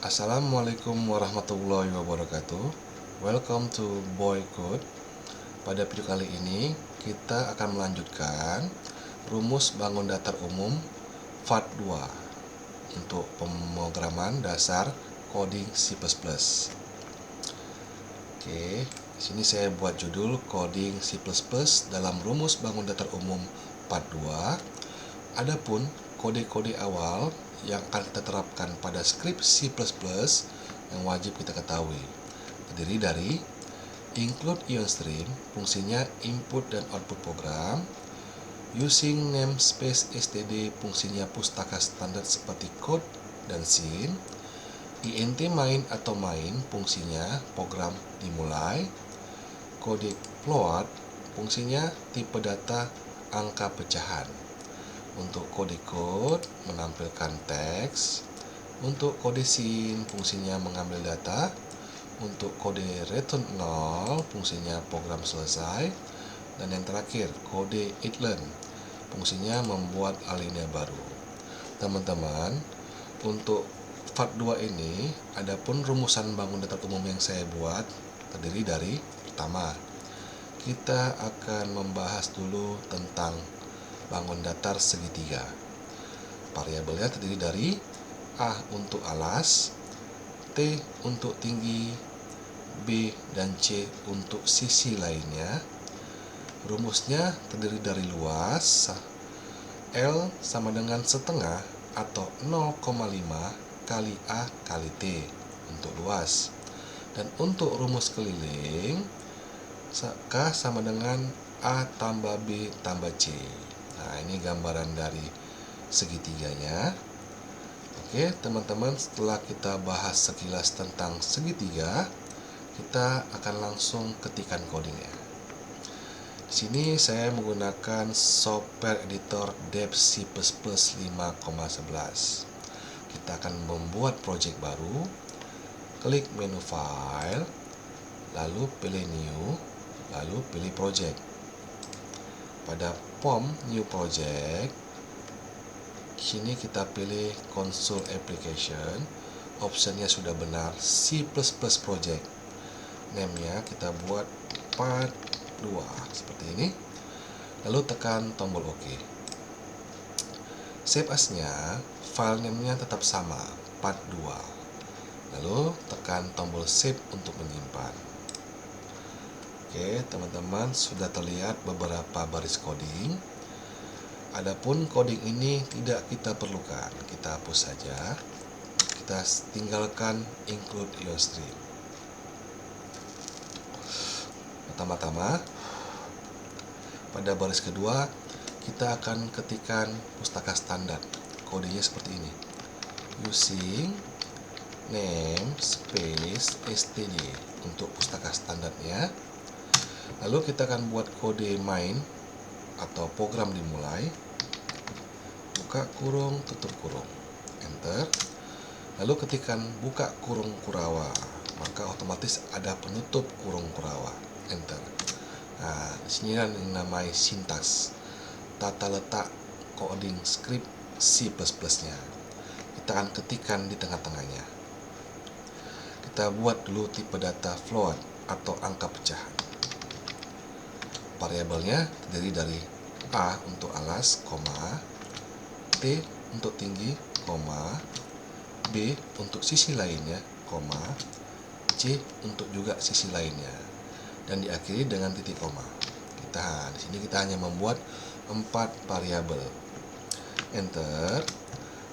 Assalamualaikum warahmatullahi wabarakatuh. Welcome to Boy Code. Pada video kali ini kita akan melanjutkan rumus bangun datar umum part 2 untuk pemrograman dasar coding C++. Oke, di sini saya buat judul coding C++ dalam rumus bangun datar umum part 2. Adapun kode-kode awal yang akan kita terapkan pada skrip C++ yang wajib kita ketahui terdiri dari include IonStream, fungsinya input dan output program, using namespace std, fungsinya pustaka standar seperti code dan scene, int main atau main, fungsinya program dimulai, kode float, fungsinya tipe data angka pecahan. Untuk kode code menampilkan teks, untuk kode scene fungsinya mengambil data, untuk kode return 0 fungsinya program selesai, dan yang terakhir kode itlearn fungsinya membuat alinea baru. Teman-teman, untuk part 2 ini adapun rumusan bangun datar umum yang saya buat terdiri dari, pertama, kita akan membahas dulu tentang bangun datar segitiga. Variabelnya terdiri dari A untuk alas, T untuk tinggi, B dan C untuk sisi lainnya. Rumusnya terdiri dari luas L sama dengan setengah atau 0,5 kali A kali T untuk luas. Dan untuk rumus keliling K sama dengan A tambah B tambah C. Nah, ini gambaran dari segitiganya. Oke, teman-teman, setelah kita bahas sekilas tentang segitiga, kita akan langsung ketikkan codingnya. Di sini saya menggunakan software editor Dev C++ 5,11. Kita akan membuat project baru. Klik menu file, lalu pilih new, lalu pilih project. Pada form new project, sini kita pilih console application, optionnya sudah benar C++ project, name-nya kita buat part 2 seperti ini, lalu tekan tombol OK. Save as-nya, file name-nya tetap sama, part 2, lalu tekan tombol save untuk menyimpan. Oke, teman-teman, sudah terlihat beberapa baris coding. Adapun coding ini tidak kita perlukan, kita hapus saja. Kita tinggalkan include IonStream. Pertama-tama, pada baris kedua kita akan ketikkan pustaka standar. Kodenya seperti ini. Using namespace std untuk pustaka standarnya. Lalu kita akan buat kode main atau program dimulai, buka kurung, tutup kurung, enter. Lalu ketikkan buka kurung kurawa, maka otomatis ada penutup kurung kurawa, enter. Nah, di sini dinamai sintaks, tata letak coding script C++ nya. Kita akan ketikkan di tengah-tengahnya. Kita buat dulu tipe data float atau angka pecahan. Variabelnya terdiri dari A untuk alas, T untuk tinggi, B untuk sisi lainnya, C untuk juga sisi lainnya, dan diakhiri dengan titik koma. Di sini kita hanya membuat 4 variabel. Enter.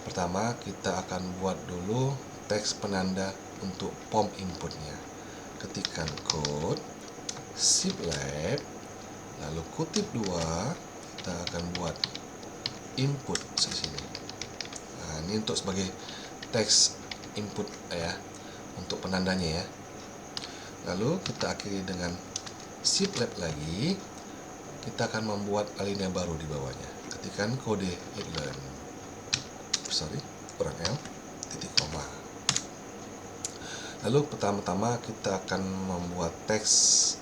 Pertama kita akan buat dulu teks penanda untuk form inputnya. Ketikkan code shiplab, lalu kutip 2, kita akan buat input di sini. Nah, ini untuk sebagai teks input ya, untuk penandanya ya. Lalu kita akhiri dengan shiplab lagi. Kita akan membuat alinea baru di bawahnya. Ketikkan kode itlearn, kurang L, titik koma. Lalu pertama-tama kita akan membuat teks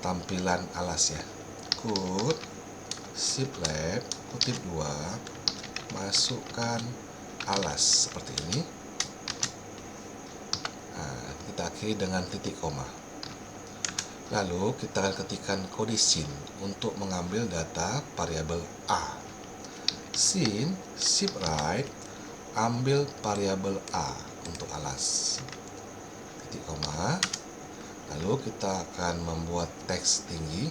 tampilan alas ya. Code shiplab kutip 2, masukkan alas seperti ini. diakhiri dengan titik koma. Lalu kita akan ketikkan kode SYN untuk mengambil data variabel A. SYN shift right, ambil variabel A untuk alas. Titik koma. Lalu kita akan membuat teks tinggi.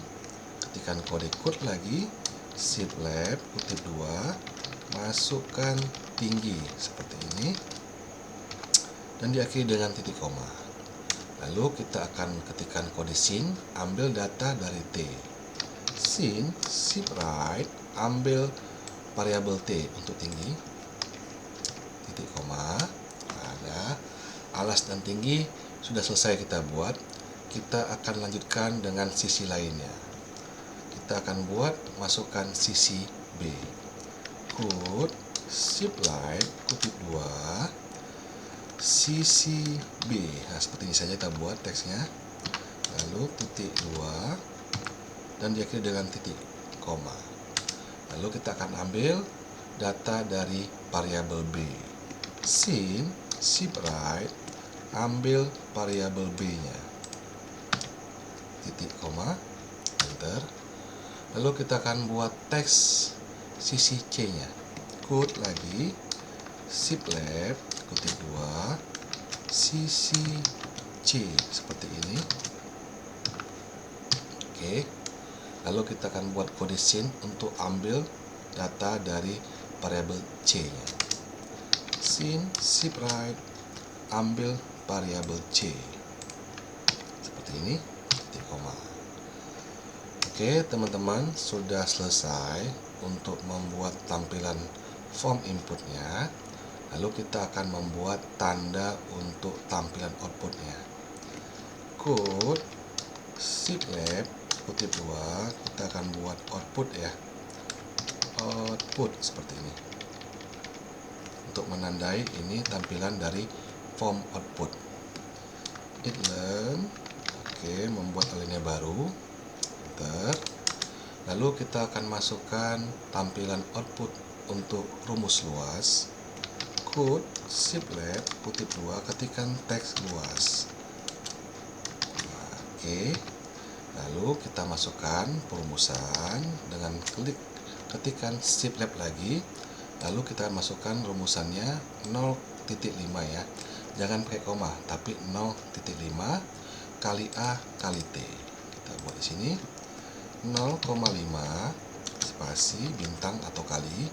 Ketikkan kode code lagi, shift left, kutip 2, masukkan tinggi seperti ini, dan diakhiri dengan titik koma. Lalu kita akan ketikkan kode SYN, ambil data dari T. SYN shift right, ambil variabel T untuk tinggi, titik koma. Ada alas dan tinggi sudah selesai kita buat. Kita akan lanjutkan dengan sisi lainnya. Kita akan buat, masukkan sisi B. Code shift right, kutip 2, sisi B. Nah, seperti ini saja kita buat teksnya. Lalu titik 2 dan diakhiri dengan titik koma. Lalu kita akan ambil data dari variabel B. SYN shift right, ambil variabel B-nya. Titik koma, enter. Lalu kita akan buat teks sisi C-nya. Code lagi, shift left, kutip 2, sisi C seperti ini. Oke. Lalu kita akan buat kode SYN untuk ambil data dari variabel C-nya. SYN shift right, ambil variabel C. Seperti ini, titik koma. Oke, teman-teman, sudah selesai untuk membuat tampilan form inputnya. Lalu kita akan membuat tanda untuk tampilan outputnya. Code shift left, kutip 2, kita akan buat output ya. Output seperti ini. Untuk menandai ini tampilan dari form output. It learn. Oke, membuat alinea baru. Enter. Lalu kita akan masukkan tampilan output untuk rumus luas. Code shift left, kutip 2, ketikkan teks luas. Oke. Lalu kita masukkan perumusan dengan klik, ketikkan shift left lagi. Lalu kita masukkan rumusannya 0,5 ya. Jangan pakai koma, tapi 0,5 kali A kali T. Kita buat di sini 0,5 spasi bintang atau kali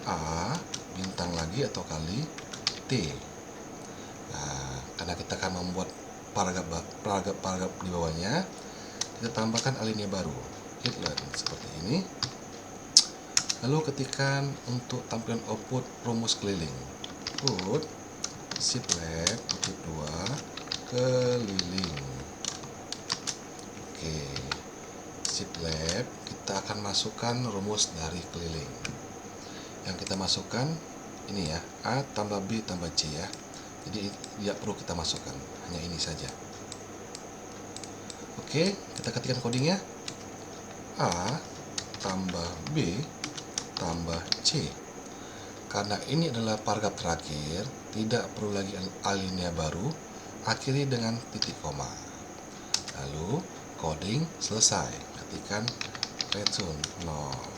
A bintang lagi atau kali T. Nah, karena kita akan membuat paragraf di bawahnya, kita tambahkan alinea baru, it learn seperti ini. Lalu ketikkan untuk tampilan output rumus keliling. Code shift left, kutip 2, keliling. Oke, shift left, kita akan masukkan rumus dari keliling. Yang kita masukkan ini ya, A tambah B tambah C ya. Jadi tidak perlu kita masukkan, hanya ini saja. Oke, kita ketikkan codingnya. A tambah B tambah C. Karena ini adalah paragraf terakhir, tidak perlu lagi alinea baru, akhiri dengan titik koma. Lalu coding selesai, ketikkan return 0.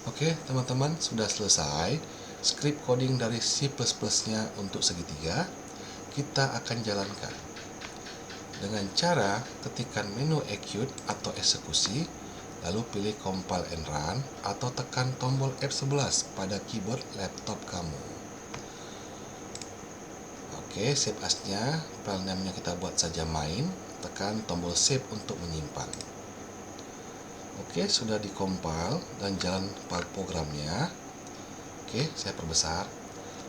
Oke, teman-teman, sudah selesai script coding dari C++-nya untuk segitiga. Kita akan jalankan dengan cara ketikkan menu execute atau eksekusi, lalu pilih compile and run atau tekan tombol F11 pada keyboard laptop kamu. Oke, save as-nya, file name-nya kita buat saja main, tekan tombol save untuk menyimpan. Oke, sudah dikompil dan jalan file programnya. Oke, saya perbesar.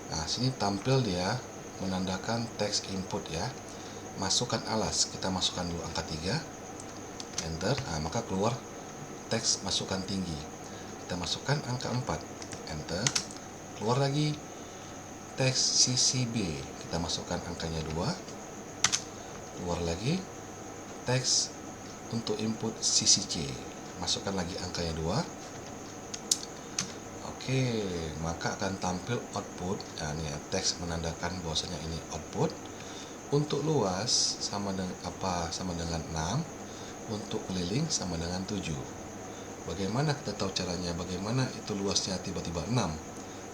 Nah, sini tampil dia menandakan teks input ya. Masukkan alas, kita masukkan dulu angka 3. Enter. Nah, maka keluar teks masukkan tinggi. Kita masukkan angka 4. Enter. Keluar lagi teks sisi B. Kita masukkan angkanya 2. Keluar lagi teks untuk input sisi C. Masukkan lagi angkanya 2. Oke, maka akan tampil output. Nah, ini ya, teks menandakan bahwasanya ini output. Untuk luas sama dengan apa? Sama dengan 6. Untuk keliling sama dengan 7. Bagaimana kita tahu caranya? Bagaimana itu luasnya tiba-tiba 6?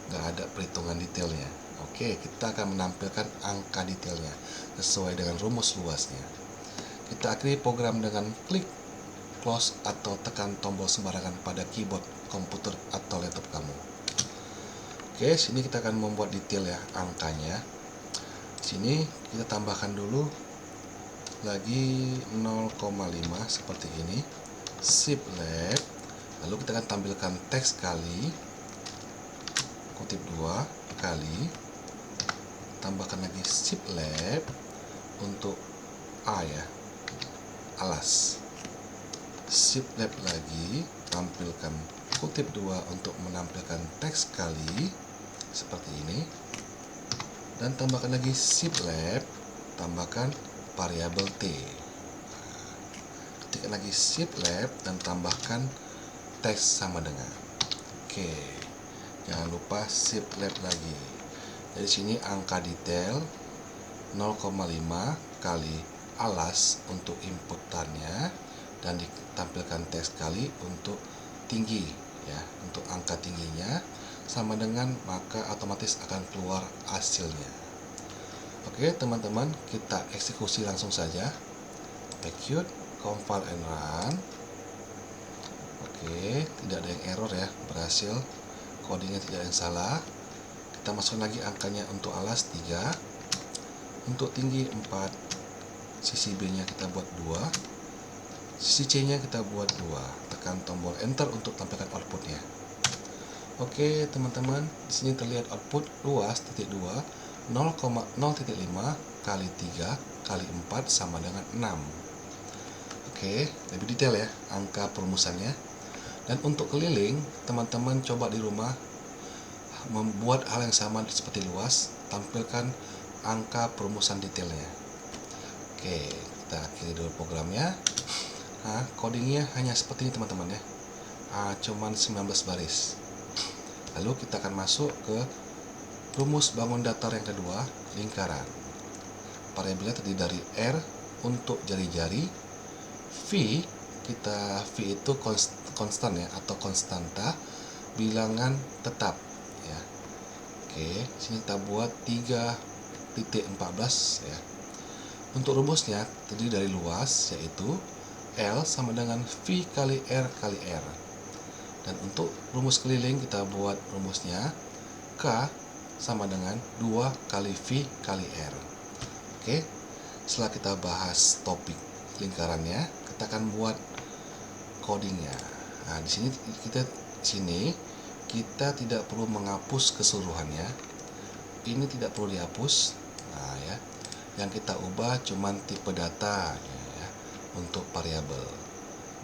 Nggak ada perhitungan detailnya. Oke, kita akan menampilkan angka detailnya sesuai dengan rumus luasnya. Kita akhiri program dengan klik close atau tekan tombol sembarangan pada keyboard komputer atau laptop kamu. Oke, sini kita akan membuat detail ya angkanya. Sini kita tambahkan dulu lagi 0,5 seperti ini. Shift left. Lalu kita akan tampilkan teks kali kutip 2 kali, tambahkan lagi shift left untuk A ya, alas. Shift left lagi, tampilkan kutip 2 untuk menampilkan teks kali seperti ini, dan tambahkan lagi shift left, tambahkan variabel T. Ketikkan lagi shift left dan tambahkan teks sama dengan. Oke, jangan lupa shift left lagi. Dari sini angka detail 0,5 kali alas untuk inputannya, dan ditampilkan teks kali untuk tinggi ya, untuk angka tingginya sama dengan, maka otomatis akan keluar hasilnya. Oke teman-teman, kita eksekusi langsung saja. Execute, compile and run. Oke, tidak ada yang error ya, berhasil. Codingnya tidak ada yang salah. Kita masukkan lagi angkanya. Untuk alas 3, untuk tinggi 4, sisi B nya kita buat 2, sisi C nya kita buat 2. Tekan tombol enter untuk tampilkan outputnya. Oke teman-teman, di sini terlihat output luas titik 2 0,0.5 kali 3 kali 4 sama dengan 6. Oke, lebih detail ya angka perumusannya. Dan untuk keliling, teman-teman coba di rumah membuat hal yang sama seperti luas, tampilkan angka perumusan detailnya. Oke, kita akhiri dulu programnya. Codingnya hanya seperti ini teman-teman ya, cuman 19 baris. Lalu kita akan masuk ke rumus bangun datar yang kedua, lingkaran. Variabelnya terdiri dari R untuk jari-jari, V itu konstan ya, atau konstanta bilangan tetap ya. Oke, sini kita buat 3.14 ya. Untuk rumusnya terdiri dari luas, yaitu L sama dengan V kali R kali R. Dan untuk rumus keliling kita buat rumusnya K sama dengan 2 kali V kali R. Oke, setelah kita bahas topik lingkarannya, kita akan buat codingnya. Nah, di sini kita tidak perlu menghapus keseluruhannya. Ini tidak perlu dihapus. Nah, ya. Yang kita ubah cuman tipe data ya, untuk variabel.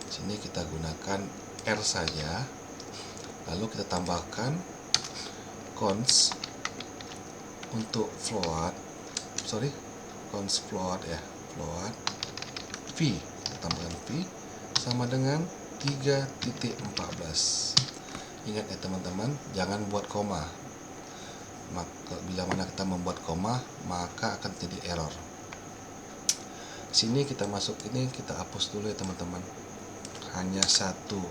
Sini kita gunakan R saja. Lalu kita tambahkan const untuk float ya, float V. Kita tambahkan V sama dengan 3.14. Ingat ya teman-teman, jangan buat koma. Maka bila mana kita membuat koma, maka akan jadi error. Sini kita masuk ini, kita hapus dulu ya teman-teman. Hanya satu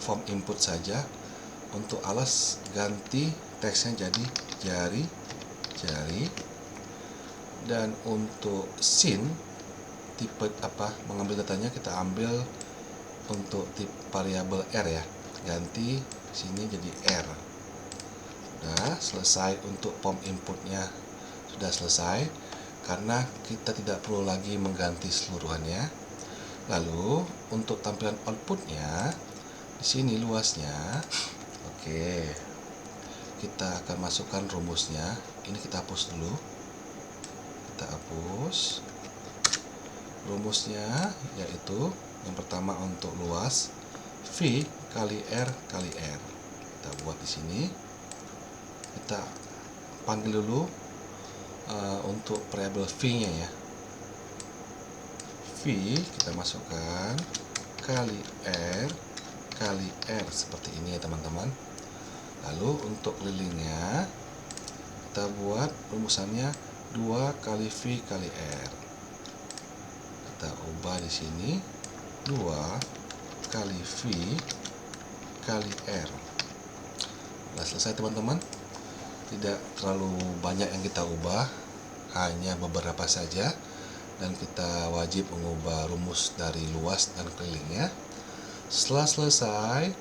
form input saja. Untuk alas ganti teksnya jadi jari. Dan untuk scene tipe apa, mengambil datanya kita ambil untuk tipe variabel R ya. Ganti sini jadi R. Sudah selesai. Untuk form inputnya sudah selesai, karena kita tidak perlu lagi mengganti seluruhannya. Lalu untuk tampilan outputnya di sini luasnya, oke, kita akan masukkan rumusnya. Ini kita hapus dulu. Kita hapus rumusnya, yaitu yang pertama untuk luas V kali R kali R. Kita buat di sini. Kita panggil dulu untuk variabel V-nya ya. V kita masukkan kali R kali R seperti ini ya teman-teman. Lalu untuk kelilingnya kita buat rumusannya 2 kali V kali R. Kita ubah di sini 2 kali V kali R. Sudah selesai teman-teman. Tidak terlalu banyak yang kita ubah, hanya beberapa saja, dan kita wajib mengubah rumus dari luas dan kelilingnya. Setelah selesai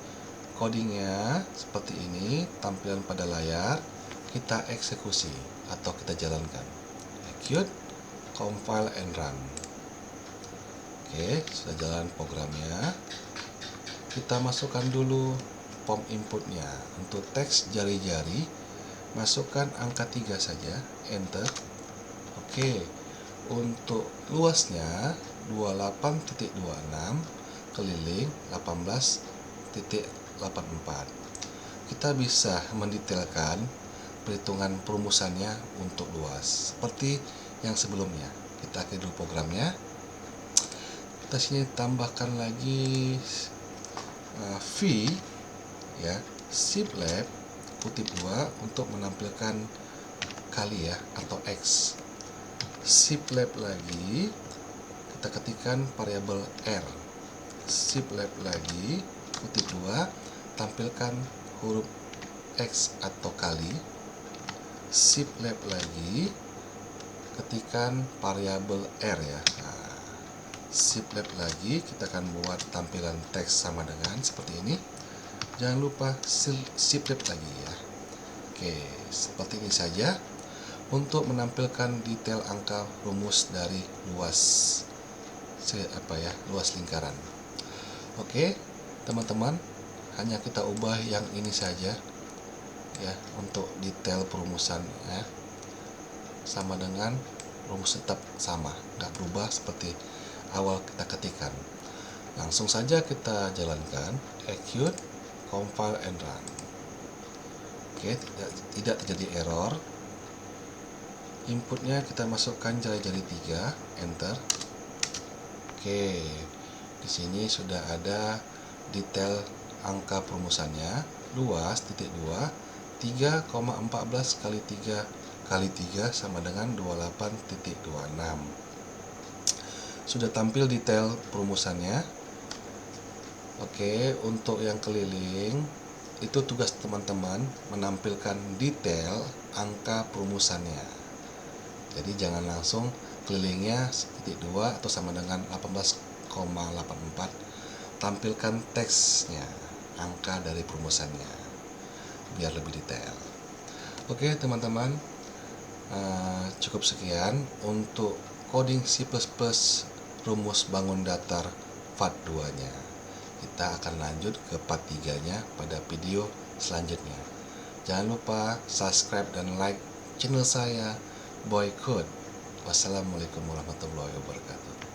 codingnya seperti ini, tampilan pada layar, kita eksekusi atau kita jalankan. Execute, compile and run. Oke, sudah jalan programnya. Kita masukkan dulu form inputnya. Untuk teks jari-jari, masukkan angka 3 saja, enter. Oke, untuk luasnya 28.26 keliling 18.84. Kita bisa mendetailkan perhitungan perumusannya untuk luas seperti yang sebelumnya. Kita ke dulu programnya. Kita sini tambahkan lagi V ya, shiplab kutip 2 untuk menampilkan kali ya atau X. Shiplab lagi kita ketikkan variabel R. Shiplab lagi kutip 2 tampilkan huruf X atau kali. Shiplab lagi ketikkan variabel R ya. Nah, shiplab lagi kita akan buat tampilan teks sama dengan seperti ini. Jangan lupa shiplab lagi ya. Oke, seperti ini saja untuk menampilkan detail angka rumus dari luas luas lingkaran. Oke, teman-teman, hanya kita ubah yang ini saja ya untuk detail perumusan ya. Sama dengan rumus tetap sama, nggak berubah seperti awal kita ketikkan. Langsung saja kita jalankan, execute, compile and run. Oke, tidak terjadi error. Inputnya kita masukkan jari-jari 3, enter. Oke, di sini sudah ada detail angka perumusannya. Luas titik 2 3,14 kali 3 kali 3 sama dengan 28.26. Sudah tampil detail perumusannya. Oke, untuk yang keliling itu tugas teman-teman menampilkan detail angka perumusannya. Jadi jangan langsung kelilingnya titik 2 atau sama dengan 18,84. Tampilkan teksnya, angka dari perumusannya biar lebih detail. Oke teman-teman, cukup sekian untuk coding C++ rumus bangun datar part 2-nya. Kita akan lanjut ke part 3-nya pada video selanjutnya. Jangan lupa subscribe dan like channel saya, Boy Code. Wassalamualaikum warahmatullahi wabarakatuh.